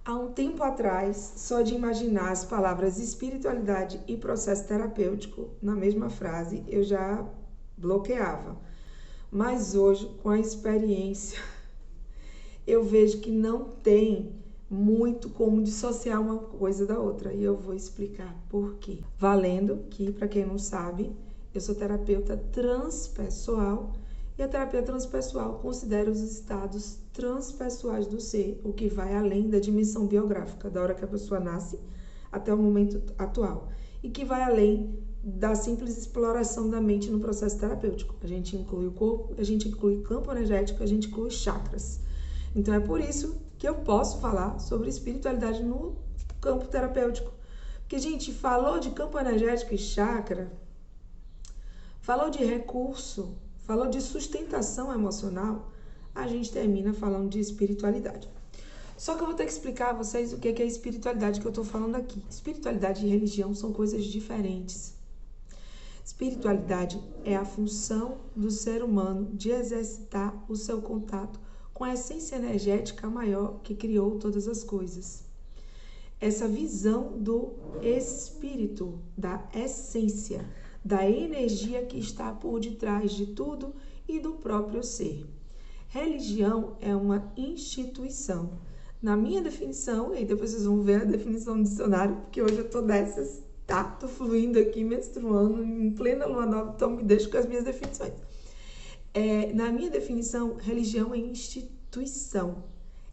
Há um tempo atrás, só de imaginar as palavras espiritualidade e processo terapêutico na mesma frase, eu já bloqueava. Mas hoje, com a experiência, eu vejo que não tem muito como dissociar uma coisa da outra. E eu vou explicar por quê. Valendo que, para quem não sabe, eu sou terapeuta transpessoal. E a terapia transpessoal considera os estados transpessoais do ser, o que vai além da dimensão biográfica, da hora que a pessoa nasce até o momento atual. E que vai além da simples exploração da mente no processo terapêutico. A gente inclui o corpo, a gente inclui campo energético, a gente inclui chakras. Então é por isso que eu posso falar sobre espiritualidade no campo terapêutico. Porque, gente, falou de campo energético e chakra, falou de recurso, falou de sustentação emocional, a gente termina falando de espiritualidade. Só que eu vou ter que explicar a vocês o que é espiritualidade que eu estou falando aqui. Espiritualidade e religião são coisas diferentes. Espiritualidade é a função do ser humano de exercitar o seu contato com a essência energética maior que criou todas as coisas. Essa visão do espírito, da essência, da energia que está por detrás de tudo e do próprio ser. Religião é uma instituição. Na minha definição, e depois vocês vão ver a definição do dicionário, porque hoje eu tô dessas, tá? Tô fluindo aqui, menstruando, em plena lua nova, então me deixo com as minhas definições. Na minha definição, religião é instituição.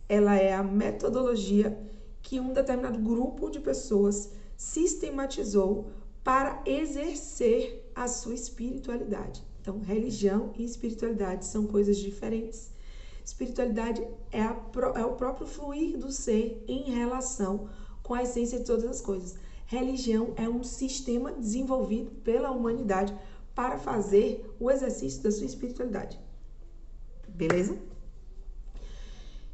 Ela é a metodologia que um determinado grupo de pessoas sistematizou para exercer a sua espiritualidade. Então, religião e espiritualidade são coisas diferentes. Espiritualidade é o próprio fluir do ser em relação com a essência de todas as coisas. Religião é um sistema desenvolvido pela humanidade para fazer o exercício da sua espiritualidade. Beleza?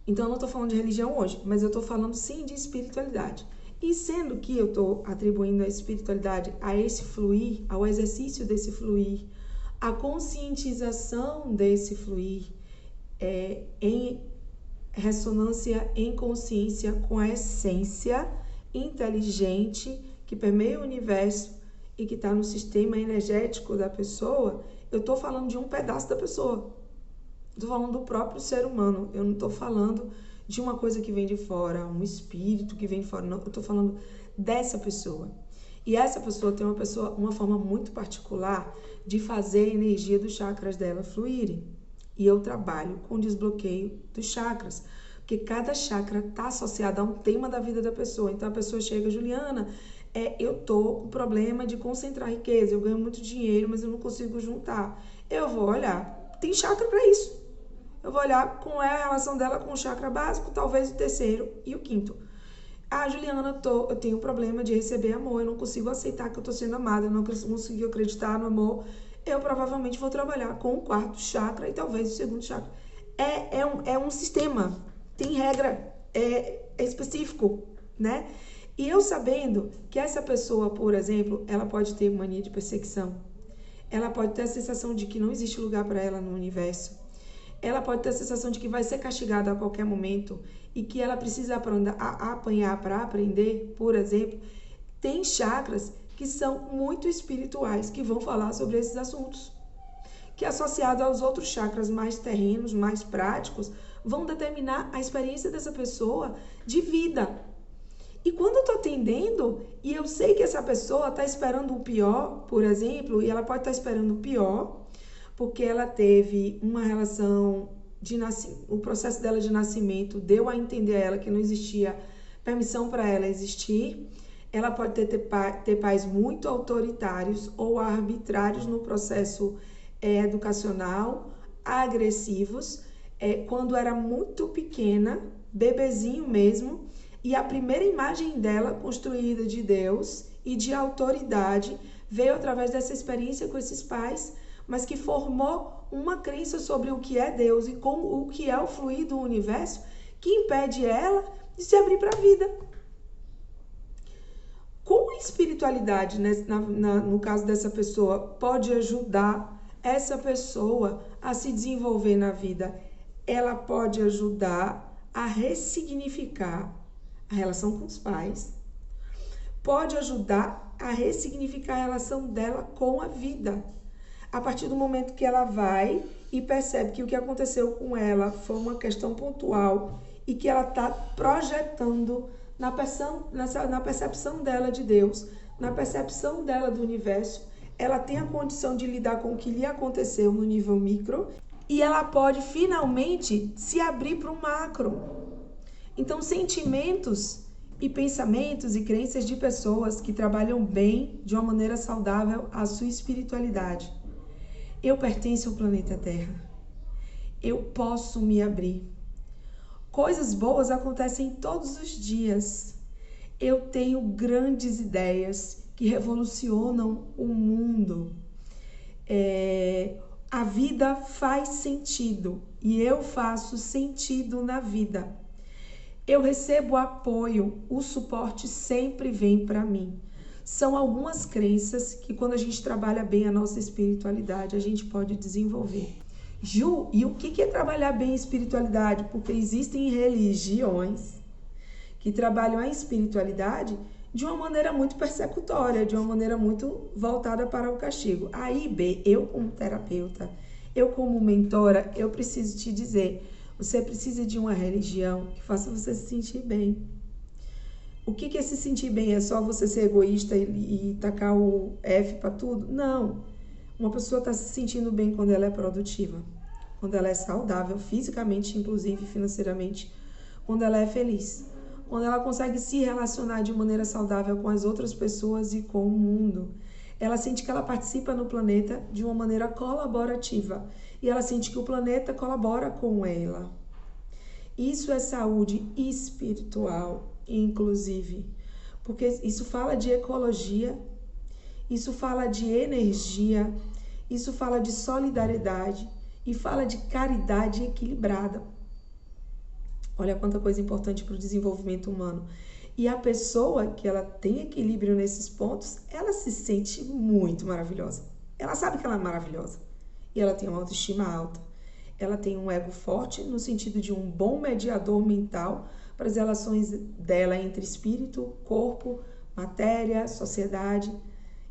Então, eu não estou falando de religião hoje, mas eu estou falando sim de espiritualidade. E sendo que eu estou atribuindo a espiritualidade a esse fluir, ao exercício desse fluir, a conscientização desse fluir, em ressonância, em consciência com a essência inteligente que permeia o universo e que está no sistema energético da pessoa, eu estou falando de um pedaço da pessoa. Estou falando do próprio ser humano. Eu não estou falando de uma coisa que vem de fora, um espírito que vem de fora. Não, eu estou falando dessa pessoa. E essa pessoa tem uma forma muito particular de fazer a energia dos chakras dela fluírem. E eu trabalho com desbloqueio dos chakras. Porque cada chakra está associado a um tema da vida da pessoa. Então a pessoa chega, Juliana, eu tô com problema de concentrar riqueza, eu ganho muito dinheiro, mas eu não consigo juntar. Eu vou olhar, tem chakra para isso. Eu vou olhar como é a relação dela com o chakra básico, talvez o terceiro e o quinto. Ah, Juliana, eu tenho problema de receber amor, eu não consigo aceitar que eu tô sendo amada, eu não consigo acreditar no amor. Eu provavelmente vou trabalhar com o quarto chakra e talvez o segundo chakra. É um sistema, tem regra, é específico, né? E eu sabendo que essa pessoa, por exemplo, ela pode ter mania de perseguição, ela pode ter a sensação de que não existe lugar para ela no universo, ela pode ter a sensação de que vai ser castigada a qualquer momento e que ela precisa apanhar para aprender, por exemplo, tem chakras que são muito espirituais, que vão falar sobre esses assuntos, que associado aos outros chakras mais terrenos, mais práticos, vão determinar a experiência dessa pessoa de vida. E quando eu estou atendendo e eu sei que essa pessoa está esperando o pior, por exemplo, e ela pode estar esperando o pior, porque ela teve uma relação de nascimento, o processo dela de nascimento deu a entender a ela que não existia permissão para ela existir. Ela pode ter pais muito autoritários ou arbitrários no processo educacional, agressivos, quando era muito pequena, bebezinho mesmo, e a primeira imagem dela construída de Deus e de autoridade veio através dessa experiência com esses pais, mas que formou uma crença sobre o que é Deus e como o que é o fluir do universo, que impede ela de se abrir para a vida. Como a espiritualidade, né, no caso dessa pessoa, pode ajudar essa pessoa a se desenvolver na vida? Ela pode ajudar a ressignificar a relação com os pais, pode ajudar a ressignificar a relação dela com a vida. A partir do momento que ela vai e percebe que o que aconteceu com ela foi uma questão pontual e que ela está projetando na percepção dela de Deus, na percepção dela do universo, ela tem a condição de lidar com o que lhe aconteceu no nível micro e ela pode finalmente se abrir para o macro. Então, sentimentos e pensamentos e crenças de pessoas que trabalham bem, de uma maneira saudável, a sua espiritualidade. Eu pertenço ao planeta Terra. Eu posso me abrir. Coisas boas acontecem todos os dias. Eu tenho grandes ideias que revolucionam o mundo. A vida faz sentido e eu faço sentido na vida. Eu recebo apoio, o suporte sempre vem para mim. São algumas crenças que quando a gente trabalha bem a nossa espiritualidade, a gente pode desenvolver. Ju, e o que é trabalhar bem a espiritualidade? Porque existem religiões que trabalham a espiritualidade de uma maneira muito persecutória, de uma maneira muito voltada para o castigo. Aí, B, eu como terapeuta, eu como mentora, eu preciso te dizer, você precisa de uma religião que faça você se sentir bem. O que é se sentir bem? É só você ser egoísta e tacar o F para tudo? Não. Uma pessoa está se sentindo bem quando ela é produtiva, quando ela é saudável, fisicamente, inclusive financeiramente, quando ela é feliz, quando ela consegue se relacionar de maneira saudável com as outras pessoas e com o mundo. Ela sente que ela participa no planeta de uma maneira colaborativa e ela sente que o planeta colabora com ela. Isso é saúde espiritual, inclusive, porque isso fala de ecologia, isso fala de energia, isso fala de solidariedade e fala de caridade equilibrada. Olha quanta coisa importante para o desenvolvimento humano. E a pessoa que ela tem equilíbrio nesses pontos, ela se sente muito maravilhosa. Ela sabe que ela é maravilhosa. E ela tem uma autoestima alta. Ela tem um ego forte no sentido de um bom mediador mental para as relações dela entre espírito, corpo, matéria, sociedade.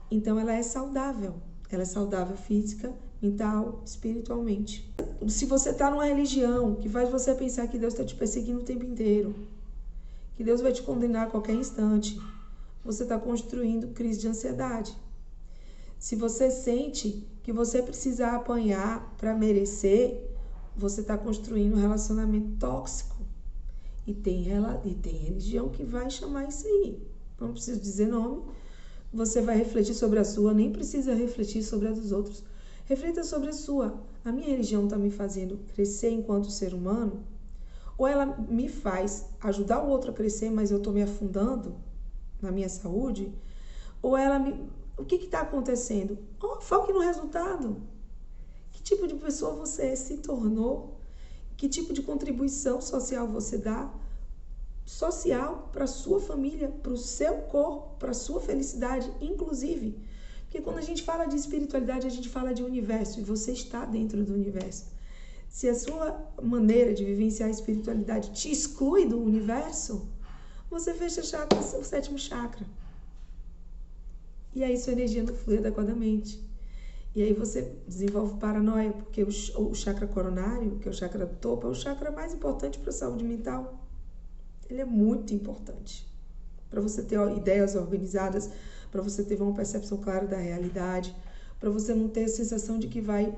Então ela é saudável. Ela é saudável física, mental, espiritualmente. Se você está numa religião que faz você pensar que Deus está te perseguindo o tempo inteiro, que Deus vai te condenar a qualquer instante, você está construindo crise de ansiedade. Se você sente que você precisa apanhar para merecer, você está construindo um relacionamento tóxico. E tem religião que vai chamar isso aí. Não preciso dizer nome. Você vai refletir sobre a sua, nem precisa refletir sobre a dos outros. Reflita sobre a sua. A minha religião está me fazendo crescer enquanto ser humano? Ou ela me faz ajudar o outro a crescer, mas eu estou me afundando na minha saúde? Ou ela me... O que está acontecendo? Foque no resultado. Que tipo de pessoa você se tornou? Que tipo de contribuição social você dá? Social para a sua família, para o seu corpo, para a sua felicidade, inclusive. Porque quando a gente fala de espiritualidade, a gente fala de universo, e você está dentro do universo. Se a sua maneira de vivenciar a espiritualidade te exclui do universo, você fecha o sétimo chakra. E aí sua energia não flui adequadamente. E aí você desenvolve paranoia, porque o chakra coronário, que é o chakra do topo, é o chakra mais importante para a saúde mental. Ele é muito importante para você ter ideias organizadas, para você ter uma percepção clara da realidade, para você não ter a sensação de que vai,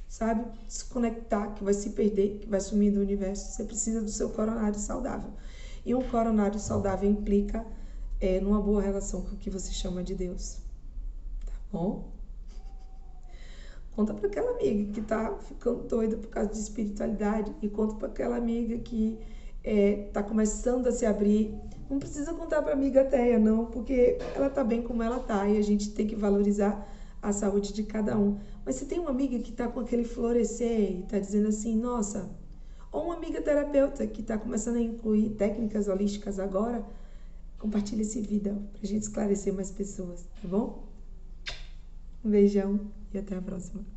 sabe, se conectar, que vai se perder, que vai sumir do universo. Você precisa do seu coronário saudável. E um coronário saudável implica numa boa relação com o que você chama de Deus. Tá bom? Conta para aquela amiga que tá ficando doida por causa de espiritualidade, e conta para aquela amiga que tá começando a se abrir. Não precisa contar para amiga ateia, não, porque ela tá bem como ela tá e a gente tem que valorizar a saúde de cada um. Mas se tem uma amiga que tá com aquele florescer e tá dizendo assim, nossa, ou uma amiga terapeuta que tá começando a incluir técnicas holísticas agora, compartilha esse vídeo pra gente esclarecer mais pessoas, tá bom? Um beijão e até a próxima.